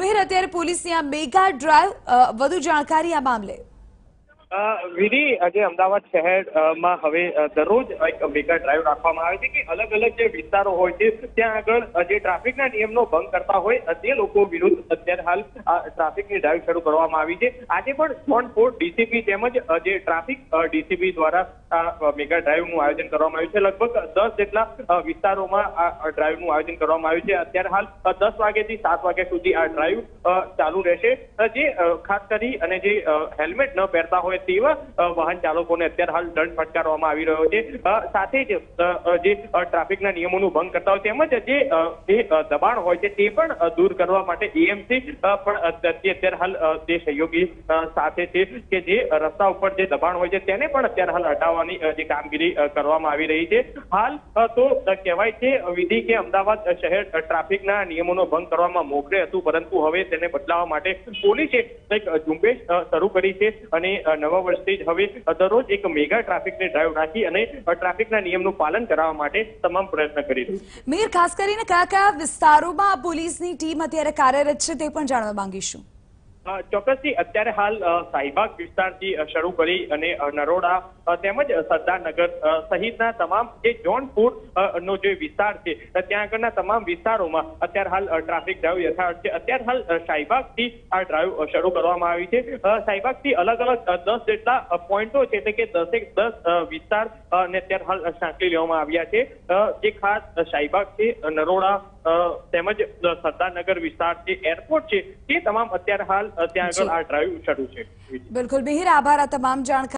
મેહર અત્યારે પોલીસની આ મેગા ડ્રાઈવ વધુ જાણકારી આ મામલે વિધિ આજે અમદાવાદ શહેરમાં હવે દરરોજ એક મેગા ડ્રાઈવ રાખવામાં આવે છે કે અલગ અલગ જે વિસ્તારો હોય છે ત્યાં આગળ જે ટ્રાફિકના નિયમનો ભંગ કરતા હોય તે લોકો વિરુદ્ધ અત્યારે હાલ ટ્રાફિકની ડ્રાઈવ શરૂ કરવામાં આવી છે। આજે પણ ઝોન 4 ડીસીપી તેમજ જે ટ્રાફિક ડીસીપી દ્વારા મેગા ડ્રાઈવનું આયોજન કરવામાં આવ્યું છે। લગભગ 10 જેટલા વિસ્તારોમાં આ ડ્રાઈવનું આયોજન કરવામાં આવ્યું છે। અત્યારે હાલ 10 વાગ્યાથી 7 વાગ્યા સુધી આ ડ્રાઈવ ચાલુ રહેશે। જે ખાસ કરી અને જે હેલ્મેટ ન પહેરતા હોય તેવા વાહન ચાલકોને અત્યારે હાલ દંડ ફટકારવામાં આવી રહ્યો છે। સાથે જ જે ટ્રાફિકના નિયમોનું ભંગ કરતા હોય તેમજ જે દબાણ હોય છે તે પણ દૂર કરવા માટે એએમસી પણ અત્યારે હાલ જે સહયોગી સાથે છે કે જે રસ્તા ઉપર જે દબાણ હોય છે તેને પણ અત્યારે હાલ હટાવવાની જે કામગીરી કરવામાં આવી રહી છે। હાલ તો કહેવાય છે વિધિ કે અમદાવાદ શહેર ટ્રાફિકના નિયમોનો ભંગ કરવામાં મોખરે હતું, પરંતુ હવે તેને બદલાવવા માટે પોલીસે એક ઝુંબેશ શરૂ કરી છે અને નવા વર્ષથી જ હવે દરરોજ એક મેગા ટ્રાફિકની ડ્રાઈવ રાખી અને ટ્રાફિકના નિયમનું પાલન કરાવવા માટે તમામ પ્રયત્ન કરી રહી છે। મેહર, ખાસ કરીને કયા કયા વિસ્તારોમાં પોલીસની ટીમ અત્યારે કાર્યરત છે તે પણ જાણવા માંગીશું। ચોક્કસથી અત્યારે હાલ શાહીબાગ વિસ્તારથી શરૂ કરી અને નરોડા તેમજ સરદારનગર સહિતના તમામ જે ઝોન 4 નો જે વિસ્તાર છે ત્યાં આગળના તમામ વિસ્તારોમાં અત્યારે હાલ ટ્રાફિક ડ્રાઈવ યથાવત છે। અત્યારે હાલ શાહીબાગથી આ ડ્રાઈવ શરૂ કરવામાં આવી છે। શાહીબાગથી અલગ અલગ 10 જેટલા પોઈન્ટો છે એટલે કે 10 વિસ્તાર ને અત્યારે હાલ સાંકળી લેવામાં આવ્યા છે। જે ખાસ શાહીબાગ છે, નરોડા તેમજ સરદારનગર વિસ્તાર છે, એરપોર્ટ છે, તે તમામ અત્યારે હાલ ત્યાં આગળ આ ડ્રાઈવ શરૂ છે। બિલકુલ મેહર, આભાર આ તમામ જાણકારી